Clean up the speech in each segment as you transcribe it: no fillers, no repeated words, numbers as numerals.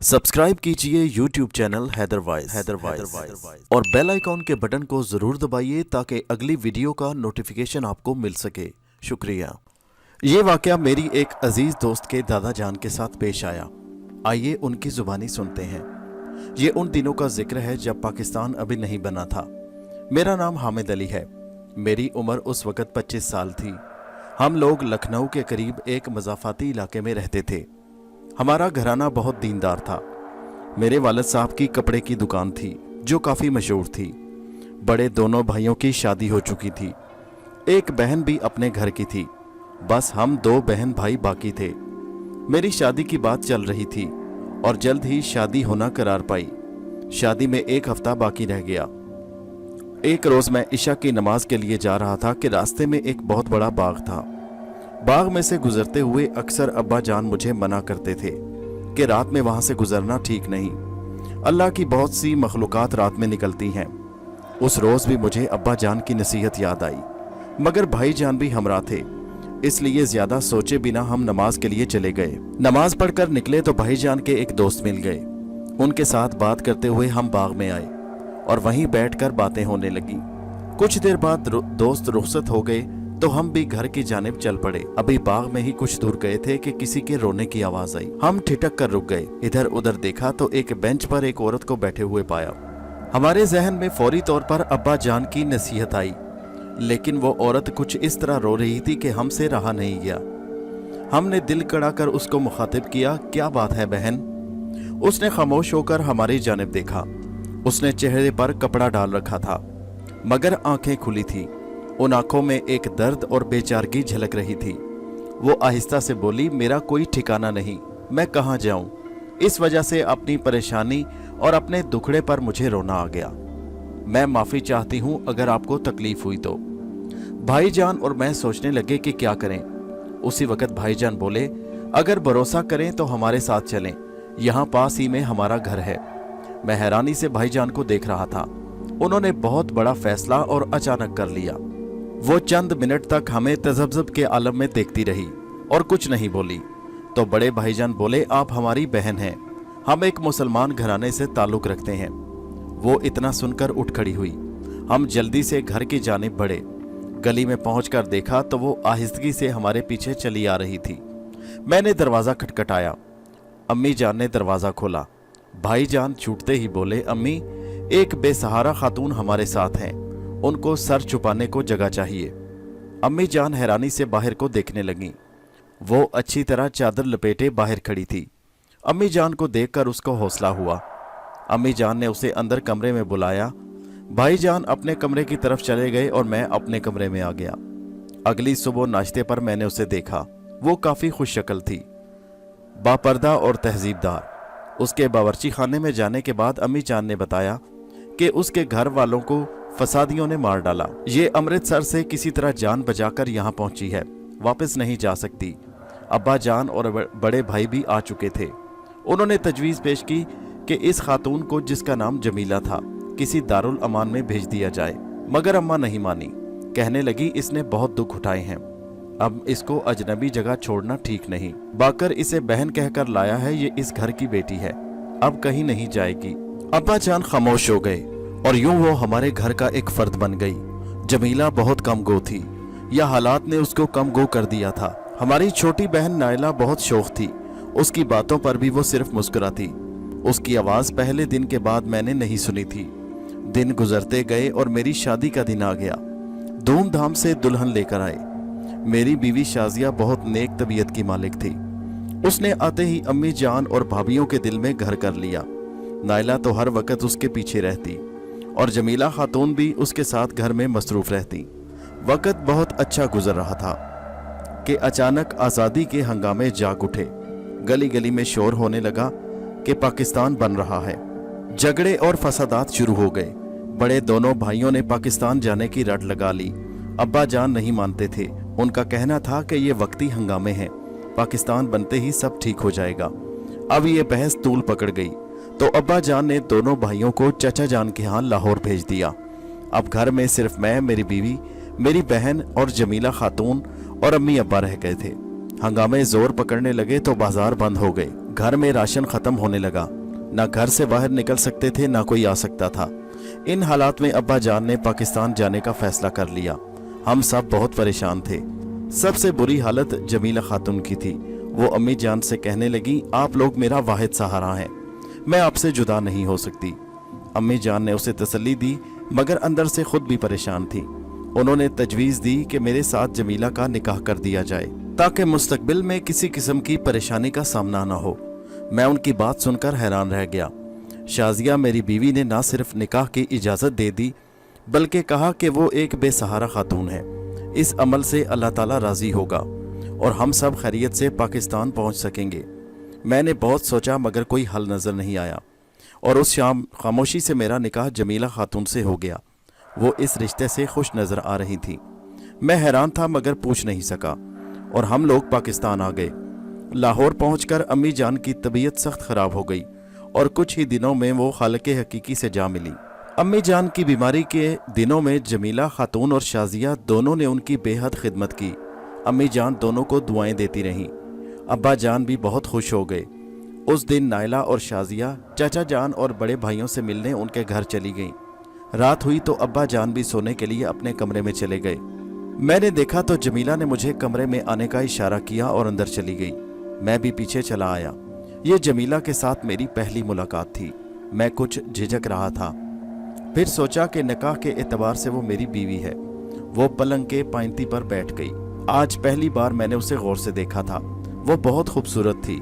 Subscribe कीजिए YouTube channel Haider voice और bell icon के बटन को जरूर दबाइए ताकि अगली वीडियो का नोटिफिकेशन आपको मिल सके। शुक्रिया। ये वाकया मेरी एक अजीज दोस्त के दादा जान के साथ पेश आया। आइए उनकी जुबानी सुनते हैं। ये उन दिनों का जिक्र है जब पाकिस्तान अभी नहीं बना था। मेरा नाम हामिद अली है। मेरी उम्र उस वक़्त 25 साल थी। हम लोग लखनऊ के करीब एक मज़ाफ़ाती इलाके में रहते थे। हमारा घराना बहुत दीनदार था। मेरे वालिद साहब की कपड़े की दुकान थी जो काफ़ी मशहूर थी। बड़े दोनों भाइयों की शादी हो चुकी थी। एक बहन भी अपने घर की थी। बस हम 2 बहन भाई बाकी थे। मेरी शादी की बात चल रही थी और जल्द ही शादी होना करार पाई। शादी में 1 हफ्ता बाकी रह गया। एक रोज़ मैं इशा की नमाज के लिए जा रहा था कि रास्ते में एक बहुत बड़ा बाग था। बाग में से गुजरते हुए अक्सर अब्बा जान मुझे मना करते थे कि रात में वहां से गुजरना ठीक नहीं। अल्लाह की बहुत सी मखलूकात रात में निकलती हैं। उस रोज़ भी मुझे अब्बा जान की नसीहत याद आई, मगर भाई जान भी हमरा थे, इसलिए ज़्यादा सोचे बिना हम नमाज के लिए चले गए। नमाज पढ़कर निकले तो भाई जान के एक दोस्त मिल गए। उनके साथ बात करते हुए हम बाग में आए और वहीं बैठकर बातें होने लगी। कुछ देर बाद दोस्त रुखसत हो गए तो हम भी घर की जानिब चल पड़े। अभी बाग में ही कुछ दूर गए थे कि किसी के रोने की आवाज आई। हम ठिठक कर रुक गए। इधर उधर देखा तो एक बेंच पर एक औरत को बैठे हुए पाया। हमारे जहन में फौरी तौर पर अब्बा जान की नसीहत आई, लेकिन वो औरत कुछ इस तरह रो रही थी कि हमसे रहा नहीं गया। हमने दिल कड़ा कर उसको मुखातिब किया, क्या बात है बहन? उसने खामोश होकर हमारी जानिब देखा। उसने चेहरे पर कपड़ा डाल रखा था मगर आंखें खुली थी। उन आंखों में एक दर्द और बेचारगी झलक रही थी। वो आहिस्ता से बोली, मेरा कोई ठिकाना नहीं, मैं कहाँ जाऊं? इस वजह से अपनी परेशानी और अपने दुखड़े पर मुझे रोना आ गया। मैं माफ़ी चाहती हूं अगर आपको तकलीफ हुई तो। भाईजान और मैं सोचने लगे कि क्या करें। उसी वक्त भाईजान बोले, अगर भरोसा करें तो हमारे साथ चलें, यहाँ पास ही में हमारा घर है। मैं हैरानी से भाईजान को देख रहा था। उन्होंने बहुत बड़ा फैसला और अचानक कर लिया। वो चंद मिनट तक हमें तजब्जुब के आलम में देखती रही और कुछ नहीं बोली। तो बड़े भाईजान बोले, आप हमारी बहन हैं, हम एक मुसलमान घराने से ताल्लुक़ रखते हैं। वो इतना सुनकर उठ खड़ी हुई। हम जल्दी से घर की जानिब बढ़े। गली में पहुंचकर देखा तो वो आहिस्तगी से हमारे पीछे चली आ रही थी। मैंने दरवाज़ा खटखटाया। अम्मी जान ने दरवाज़ा खोला। भाईजान छूटते ही बोले, अम्मी, एक बेसहारा खातून हमारे साथ हैं, उनको सर छुपाने को जगह चाहिए। अम्मी जान हैरानी से बाहर को देखने लगीं। वो अच्छी तरह चादर लपेटे बाहर खड़ी थी। अम्मी जान को देखकर उसको हौसला हुआ। अम्मी जान ने उसे अंदर कमरे में बुलाया। भाईजान अपने कमरे की तरफ चले गए और मैं अपने कमरे में आ गया। अगली सुबह नाश्ते पर मैंने उसे देखा। वो काफ़ी खुश शक्ल थी, बापर्दा और तहजीबदार। उसके बावर्ची खाने में जाने के बाद अम्मी जान ने बताया कि उसके घर वालों को फसादियों ने मार डाला। ये अमृतसर से किसी तरह जान बचाकर यहाँ पहुंची है, वापस नहीं जा सकती। अब्बा जान और बड़े भाई भी आ चुके थे। उन्होंने तजवीज़ पेश की कि इस खातून को, जिसका नाम जमीला था, किसी दारुल अमान में भेज दिया जाए, मगर अम्मा नहीं मानी। कहने लगी, इसने बहुत दुख उठाए हैं, अब इसको अजनबी जगह छोड़ना ठीक नहीं। बाकर इसे बहन कहकर लाया है, ये इस घर की बेटी है, अब कहीं नहीं जाएगी। अब्बा जान खामोश हो गए और यूं वो हमारे घर का एक फर्द बन गई। जमीला बहुत कम गो थी, या हालात ने उसको कम गो कर दिया था। हमारी छोटी बहन नायला बहुत शौक थी। उसकी बातों पर भी वो सिर्फ मुस्कुराती। उसकी आवाज़ पहले दिन के बाद मैंने नहीं सुनी थी। दिन गुजरते गए और मेरी शादी का दिन आ गया। धूमधाम से दुल्हन लेकर आए। मेरी बीवी शाजिया बहुत नेक तबीयत की मालिक थी। उसने आते ही अम्मी जान और भाभीियों के दिल में घर कर लिया। नायला तो हर वक्त उसके पीछे रहती और जमीला खातून भी उसके साथ घर में मसरूफ रहती। वक्त बहुत अच्छा गुजर रहा था कि अचानक आज़ादी के हंगामे जाग उठे। गली गली में शोर होने लगा कि पाकिस्तान बन रहा है। झगड़े और फसादात शुरू हो गए। बड़े दोनों भाइयों ने पाकिस्तान जाने की रट लगा ली। अब्बा जान नहीं मानते थे। उनका कहना था कि ये वक्ती हंगामे हैं, पाकिस्तान बनते ही सब ठीक हो जाएगा। अब ये बहस तूल पकड़ गई तो अब्बा जान ने दोनों भाइयों को चचा जान के यहाँ लाहौर भेज दिया। अब घर में सिर्फ मैं, मेरी बीवी, मेरी बहन और जमीला खातून और अम्मी अब्बा रह गए थे। हंगामे जोर पकड़ने लगे तो बाजार बंद हो गए। घर में राशन ख़त्म होने लगा। ना घर से बाहर निकल सकते थे, ना कोई आ सकता था। इन हालात में अब्बा जान ने पाकिस्तान जाने का फैसला कर लिया। हम सब बहुत परेशान थे। सबसे बुरी हालत जमीला खातून की थी। वो अम्मी जान से कहने लगी, आप लोग मेरा वाहिद सहारा हैं, मैं आपसे जुदा नहीं हो सकती। अम्मी जान ने उसे तसल्ली दी, मगर अंदर से खुद भी परेशान थी। उन्होंने तजवीज़ दी कि मेरे साथ जमीला का निकाह कर दिया जाए, ताकि मुस्तकबिल में किसी किस्म की परेशानी का सामना न हो। मैं उनकी बात सुनकर हैरान रह गया। शाजिया मेरी बीवी ने ना सिर्फ निकाह की इजाज़त दे दी, बल्कि कहा कि वो एक बेसहारा खातून है। इस अमल से अल्लाह ताला राज़ी होगा और हम सब खैरियत से पाकिस्तान पहुंच सकेंगे। मैंने बहुत सोचा, मगर कोई हल नज़र नहीं आया और उस शाम खामोशी से मेरा निकाह जमीला खातून से हो गया। वो इस रिश्ते से खुश नज़र आ रही थी। मैं हैरान था, मगर पूछ नहीं सका और हम लोग पाकिस्तान आ गए। लाहौर पहुंचकर अम्मी जान की तबीयत सख्त ख़राब हो गई और कुछ ही दिनों में वो खालिक़े हकीकी से जा मिली। अम्मी जान की बीमारी के दिनों में जमीला खातून और शाजिया दोनों ने उनकी बेहद खिदमत की। अम्मी जान दोनों को दुआएं देती रहीं। अब्बा जान भी बहुत खुश हो गए। उस दिन नायला और शाजिया चाचा जान और बड़े भाइयों से मिलने उनके घर चली गईं। रात हुई तो अब्बा जान भी सोने के लिए अपने कमरे में चले गए। मैंने देखा तो जमीला ने मुझे कमरे में आने का इशारा किया और अंदर चली गई। मैं भी पीछे चला आया। ये जमीला के साथ मेरी पहली मुलाकात थी। मैं कुछ झिझक रहा था, फिर सोचा कि निकाह के एतबार से वो मेरी बीवी है। वो पलंग के पाइंती पर बैठ गई। आज पहली बार मैंने उसे गौर से देखा था। वो बहुत खूबसूरत थी।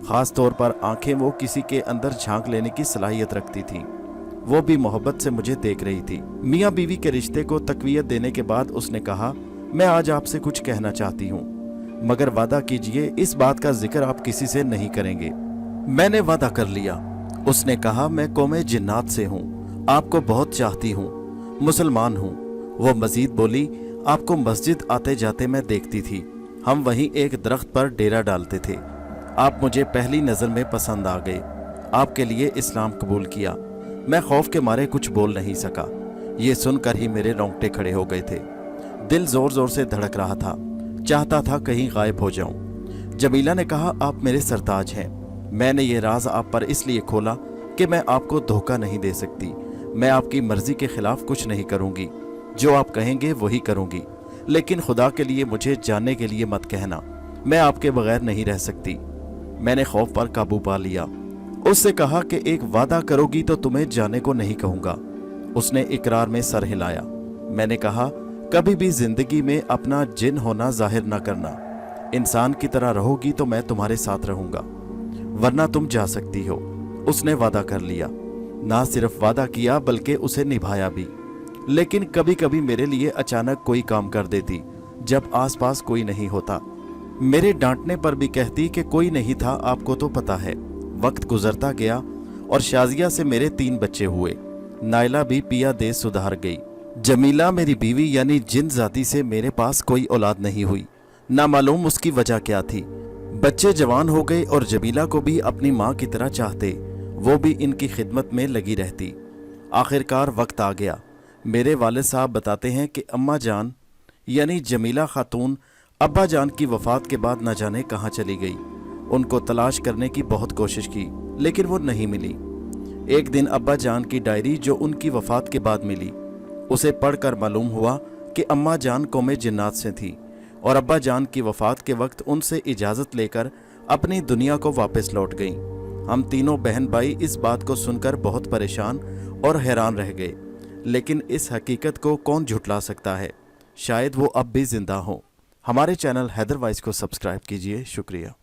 खास तौर पर आंखें वो किसी के अंदर झांक लेने की सलाहियत रखती थी। वो भी मोहब्बत से मुझे देख रही थी। मियाँ बीवी के रिश्ते को तकवीयत देने के बाद उसने कहा, मैं आज आपसे कुछ कहना चाहती हूँ, मगर वादा कीजिए इस बात का जिक्र आप किसी से नहीं करेंगे। मैंने वादा कर लिया। उसने कहा, मैं कौमे जिन्नात से हूँ, आपको बहुत चाहती हूँ, मुसलमान हूँ। वो मजीद बोली, आपको मस्जिद आते जाते मैं देखती थी। हम वहीं एक दरख्त पर डेरा डालते थे। आप मुझे पहली नज़र में पसंद आ गए। आपके लिए इस्लाम कबूल किया। मैं खौफ के मारे कुछ बोल नहीं सका। ये सुनकर ही मेरे रोंगटे खड़े हो गए थे। दिल जोर जोर से धड़क रहा था। चाहता था कहीं गायब हो जाऊं। जमीला ने कहा, आप मेरे सरताज हैं। मैंने ये राज आप पर इसलिए खोला कि मैं आपको धोखा नहीं दे सकती। मैं आपकी मर्जी के खिलाफ कुछ नहीं करूंगी। जो आप कहेंगे वही करूंगी, लेकिन खुदा के लिए मुझे जानने के लिए मत कहना। मैं आपके बगैर नहीं रह सकती। मैंने खौफ पर काबू पा लिया। उससे कहा कि एक वादा करोगी तो तुम्हें जाने को नहीं कहूँगा। उसने इकरार में सर हिलाया। मैंने कहा, कभी भी जिंदगी में अपना जिन होना जाहिर न करना। इंसान की तरह रहोगी तो मैं तुम्हारे साथ रहूँगा, वरना तुम जा सकती हो। उसने वादा कर लिया। ना सिर्फ वादा किया बल्कि उसे निभाया भी। लेकिन कभी कभी मेरे लिए अचानक कोई काम कर देती जब आसपास कोई नहीं होता। मेरे डांटने पर भी कहती कि कोई नहीं था, आपको तो पता है। वक्त गुजरता गया और शाजिया से मेरे 3 बच्चे हुए। नायला भी पिया दे सुधार गई। जमीला मेरी बीवी यानी जिन जाति से मेरे पास कोई औलाद नहीं हुई। ना मालूम उसकी वजह क्या थी। बच्चे जवान हो गए और जमीला को भी अपनी माँ की तरह चाहते। वो भी इनकी खिदमत में लगी रहती। आखिरकार वक्त आ गया। मेरे वालिद साहब बताते हैं कि अम्मा जान यानी जमीला खातून अब्बा जान की वफ़ात के बाद न जाने कहाँ चली गई। उनको तलाश करने की बहुत कोशिश की, लेकिन वो नहीं मिली। एक दिन अब्बा जान की डायरी जो उनकी वफ़ात के बाद मिली, उसे पढ़कर मालूम हुआ कि अम्मा जान कौमे जिन्नात से थी और अब्बा जान की वफ़ात के वक्त उनसे इजाज़त लेकर अपनी दुनिया को वापस लौट गईं। हम तीनों बहन भाई इस बात को सुनकर बहुत परेशान और हैरान रह गए, लेकिन इस हकीकत को कौन झुटला सकता है। शायद वो अब भी जिंदा हों। हमारे चैनल हैदर वॉइस को सब्सक्राइब कीजिए। शुक्रिया।